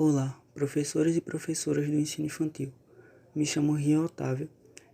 Olá, professores e professoras do ensino infantil. Me chamo Rian Otávio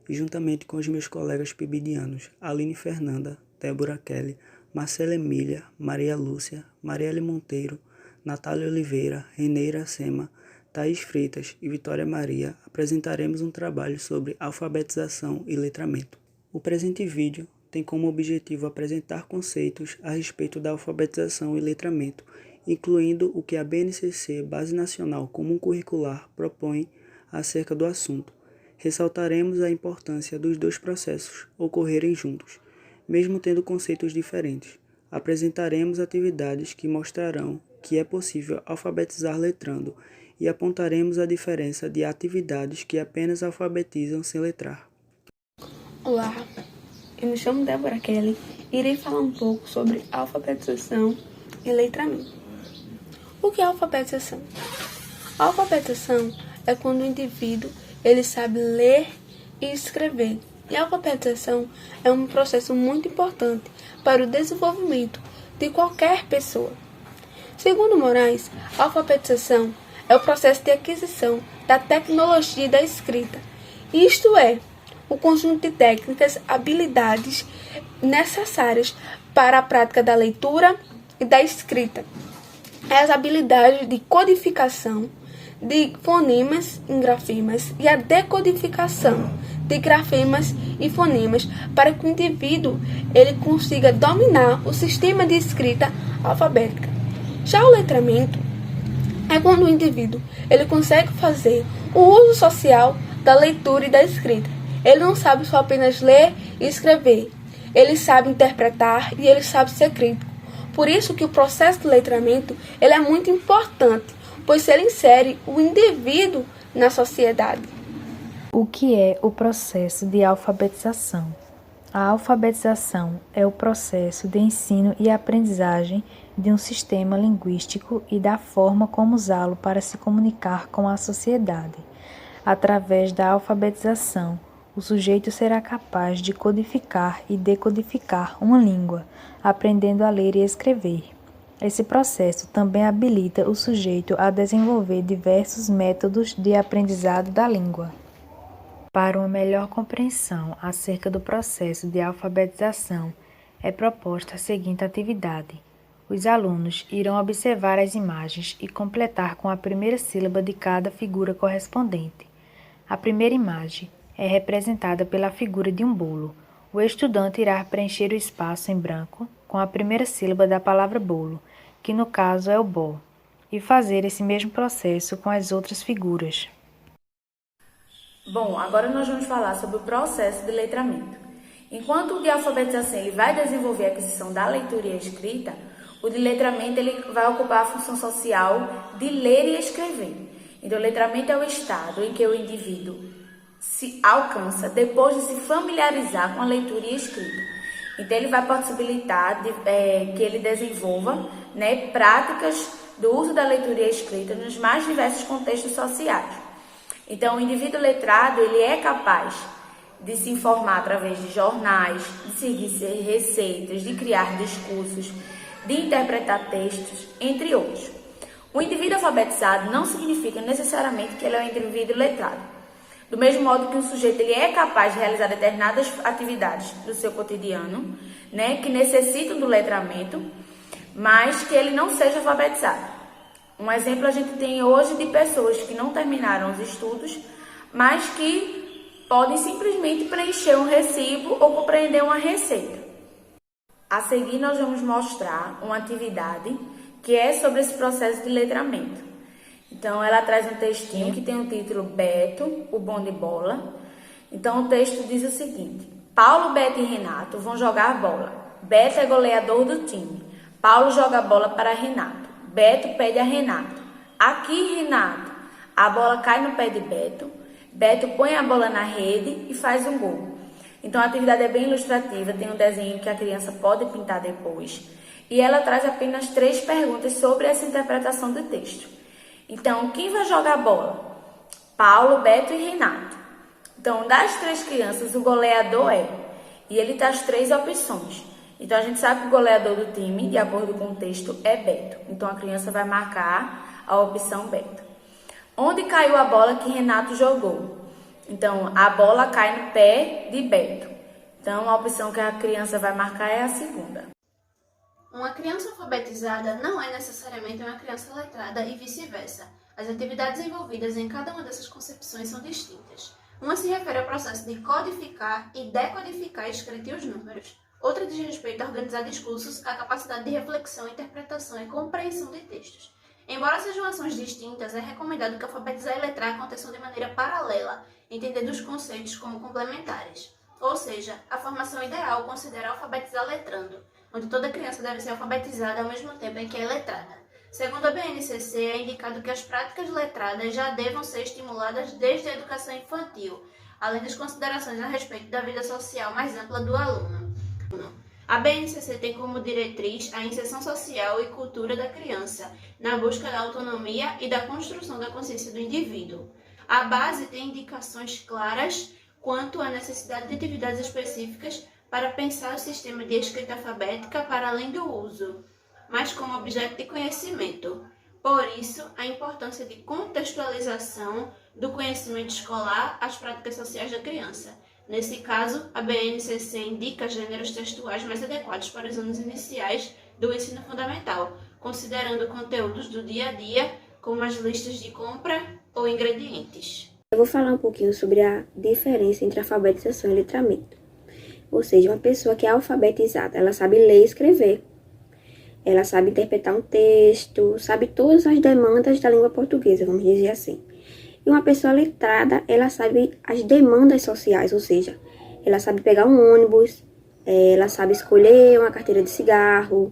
e, juntamente com os meus colegas pibidianos Aline Fernanda, Débora Kelly, Marcela Emília, Maria Lúcia, Marielle Monteiro, Natália Oliveira, Renê Iracema, Thaís Freitas e Vitória Maria, apresentaremos um trabalho sobre alfabetização e letramento. O presente vídeo tem como objetivo apresentar conceitos a respeito da alfabetização e letramento, incluindo o que a BNCC, Base Nacional Comum Curricular, propõe acerca do assunto. Ressaltaremos a importância dos dois processos ocorrerem juntos, mesmo tendo conceitos diferentes. Apresentaremos atividades que mostrarão que é possível alfabetizar letrando e apontaremos a diferença de atividades que apenas alfabetizam sem letrar. Olá, eu me chamo Débora Kelly e irei falar um pouco sobre alfabetização e letramento. O que é alfabetização? A alfabetização é quando o indivíduo ele sabe ler e escrever. E a alfabetização é um processo muito importante para o desenvolvimento de qualquer pessoa. Segundo Moraes, a alfabetização é o processo de aquisição da tecnologia da escrita, isto é, o conjunto de técnicas, habilidades necessárias para a prática da leitura e da escrita. As habilidades de codificação de fonemas em grafemas e a decodificação de grafemas e fonemas para que o indivíduo ele consiga dominar o sistema de escrita alfabética. Já o letramento é quando o indivíduo ele consegue fazer o uso social da leitura e da escrita. Ele não sabe só apenas ler e escrever, ele sabe interpretar e ele sabe ser crítico. Por isso que o processo de letramento ele é muito importante, pois ele insere o indivíduo na sociedade. O que é o processo de alfabetização? A alfabetização é o processo de ensino e aprendizagem de um sistema linguístico e da forma como usá-lo para se comunicar com a sociedade. Através da alfabetização, o sujeito será capaz de codificar e decodificar uma língua, aprendendo a ler e escrever. Esse processo também habilita o sujeito a desenvolver diversos métodos de aprendizado da língua. Para uma melhor compreensão acerca do processo de alfabetização, é proposta a seguinte atividade. Os alunos irão observar as imagens e completar com a primeira sílaba de cada figura correspondente. A primeira imagem é representada pela figura de um bolo. O estudante irá preencher o espaço em branco com a primeira sílaba da palavra bolo, que no caso é o bó, e fazer esse mesmo processo com as outras figuras. Bom, agora nós vamos falar sobre o processo de letramento. Enquanto o de alfabetização ele vai desenvolver a aquisição da leitura e a escrita, o de letramento ele vai ocupar a função social de ler e escrever. Então, o letramento é o estado em que o indivíduo se alcança depois de se familiarizar com a leitura e a escrita. Então, ele vai possibilitar que ele desenvolva práticas do uso da leitura e a escrita nos mais diversos contextos sociais. Então, o indivíduo letrado ele é capaz de se informar através de jornais, de seguir receitas, de criar discursos, de interpretar textos, entre outros. O indivíduo alfabetizado não significa necessariamente que ele é um indivíduo letrado. Do mesmo modo que o sujeito ele é capaz de realizar determinadas atividades do seu cotidiano, que necessitam do letramento, mas que ele não seja alfabetizado. Um exemplo a gente tem hoje de pessoas que não terminaram os estudos, mas que podem simplesmente preencher um recibo ou compreender uma receita. A seguir nós vamos mostrar uma atividade que é sobre esse processo de letramento. Então, ela traz um textinho que tem o título Beto, o bom de bola. Então, o texto diz o seguinte: Paulo, Beto e Renato vão jogar bola. Beto é goleador do time. Paulo joga a bola para Renato. Beto pede a Renato: aqui, Renato. A bola cai no pé de Beto. Beto põe a bola na rede e faz um gol. Então, a atividade é bem ilustrativa, tem um desenho que a criança pode pintar depois. E ela traz apenas 3 perguntas sobre essa interpretação do texto. Então, quem vai jogar bola? Paulo, Beto e Renato. Então, das 3 crianças, o goleador é. E ele traz 3 opções. Então, a gente sabe que o goleador do time, de acordo com o texto, é Beto. Então, a criança vai marcar a opção Beto. Onde caiu a bola que Renato jogou? Então, a bola cai no pé de Beto. Então, a opção que a criança vai marcar é a segunda. Uma criança alfabetizada não é necessariamente uma criança letrada e vice-versa. As atividades envolvidas em cada uma dessas concepções são distintas. Uma se refere ao processo de codificar e decodificar a escrita e os números. Outra diz respeito a organizar discursos, a capacidade de reflexão, interpretação e compreensão de textos. Embora sejam ações distintas, é recomendado que alfabetizar e letrar aconteçam de maneira paralela, entendendo os conceitos como complementares. Ou seja, a formação ideal considera alfabetizar letrando, onde toda criança deve ser alfabetizada ao mesmo tempo em que é letrada. Segundo a BNCC, é indicado que as práticas letradas já devam ser estimuladas desde a educação infantil, além das considerações a respeito da vida social mais ampla do aluno. A BNCC tem como diretriz a inserção social e cultura da criança, na busca da autonomia e da construção da consciência do indivíduo. A base tem indicações claras quanto à necessidade de atividades específicas para pensar o sistema de escrita alfabética para além do uso, mas como objeto de conhecimento. Por isso, a importância de contextualização do conhecimento escolar às práticas sociais da criança. Nesse caso, a BNCC indica gêneros textuais mais adequados para os anos iniciais do ensino fundamental, considerando conteúdos do dia a dia, como as listas de compra ou ingredientes. Eu vou falar um pouquinho sobre a diferença entre alfabetização e letramento. Ou seja, uma pessoa que é alfabetizada, ela sabe ler e escrever. Ela sabe interpretar um texto, sabe todas as demandas da língua portuguesa, vamos dizer assim. E uma pessoa letrada, ela sabe as demandas sociais, ou seja, ela sabe pegar um ônibus, ela sabe escolher uma carteira de cigarro,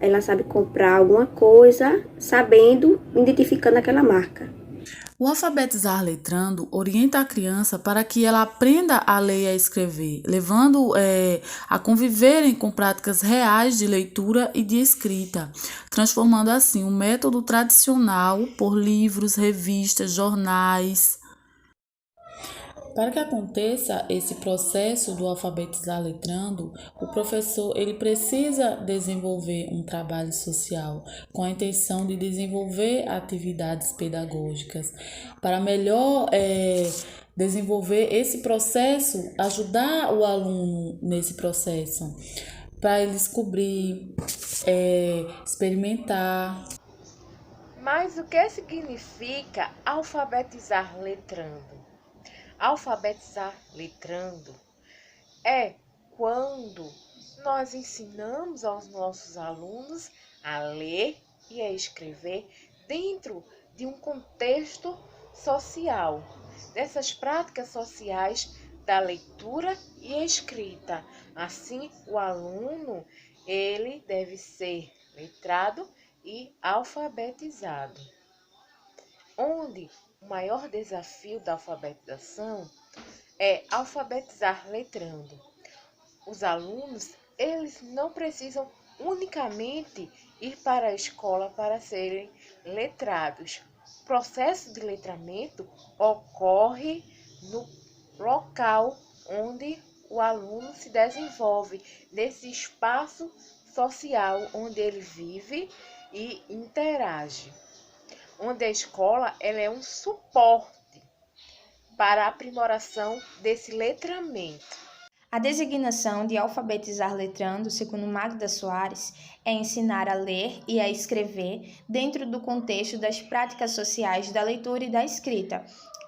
ela sabe comprar alguma coisa, sabendo, identificando aquela marca. O alfabetizar letrando orienta a criança para que ela aprenda a ler e a escrever, levando a conviverem com práticas reais de leitura e de escrita, transformando assim o método tradicional por livros, revistas, jornais. Para que aconteça esse processo do alfabetizar letrando, o professor ele precisa desenvolver um trabalho social com a intenção de desenvolver atividades pedagógicas para melhor desenvolver esse processo, ajudar o aluno nesse processo, para ele descobrir, experimentar. Mas o que significa alfabetizar letrando? Alfabetizar letrando é quando nós ensinamos aos nossos alunos a ler e a escrever dentro de um contexto social, dessas práticas sociais da leitura e escrita. Assim, o aluno ele deve ser letrado e alfabetizado. Onde o maior desafio da alfabetização é alfabetizar letrando. Os alunos, eles não precisam unicamente ir para a escola para serem letrados. O processo de letramento ocorre no local onde o aluno se desenvolve, nesse espaço social onde ele vive e interage. Onde a escola ela é um suporte para a aprimoração desse letramento. A designação de alfabetizar letrando, segundo Magda Soares, é ensinar a ler e a escrever dentro do contexto das práticas sociais da leitura e da escrita.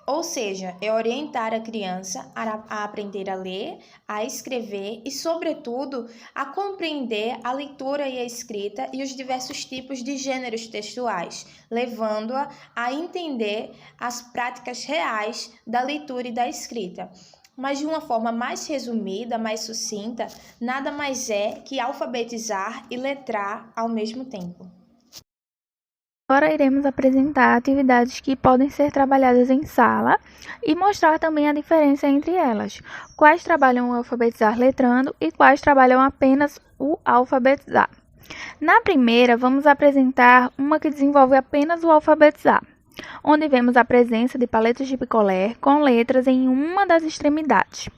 Ou seja, é orientar a criança a aprender a ler, a escrever e, sobretudo, a compreender a leitura e a escrita e os diversos tipos de gêneros textuais, levando-a a entender as práticas reais da leitura e da escrita. Mas de uma forma mais resumida, mais sucinta, nada mais é que alfabetizar e letrar ao mesmo tempo. Agora iremos apresentar atividades que podem ser trabalhadas em sala e mostrar também a diferença entre elas. Quais trabalham o alfabetizar letrando e quais trabalham apenas o alfabetizar. Na primeira, vamos apresentar uma que desenvolve apenas o alfabetizar, onde vemos a presença de paletas de picolé com letras em uma das extremidades.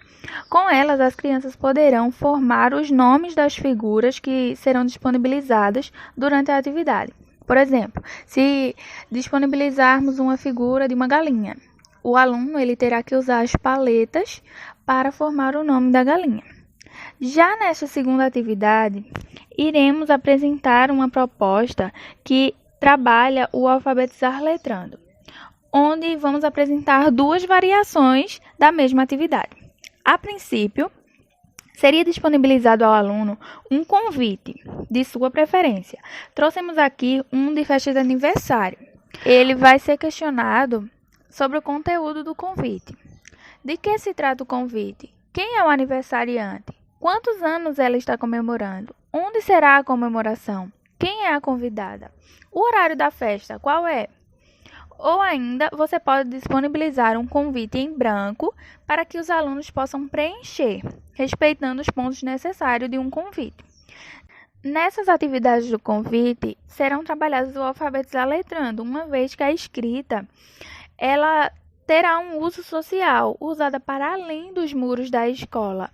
Com elas, as crianças poderão formar os nomes das figuras que serão disponibilizadas durante a atividade. Por exemplo, se disponibilizarmos uma figura de uma galinha, o aluno ele terá que usar as paletas para formar o nome da galinha. Já nesta segunda atividade, iremos apresentar uma proposta que trabalha o alfabetizar letrando, onde vamos apresentar duas variações da mesma atividade. A princípio, seria disponibilizado ao aluno um convite de sua preferência. Trouxemos aqui um de festa de aniversário. Ele vai ser questionado sobre o conteúdo do convite. De que se trata o convite? Quem é o aniversariante? Quantos anos ela está comemorando? Onde será a comemoração? Quem é a convidada? O horário da festa, qual é? Ou ainda, você pode disponibilizar um convite em branco para que os alunos possam preencher, respeitando os pontos necessários de um convite. Nessas atividades do convite, serão trabalhados o alfabetizar letrando, uma vez que a escrita ela terá um uso social, usada para além dos muros da escola,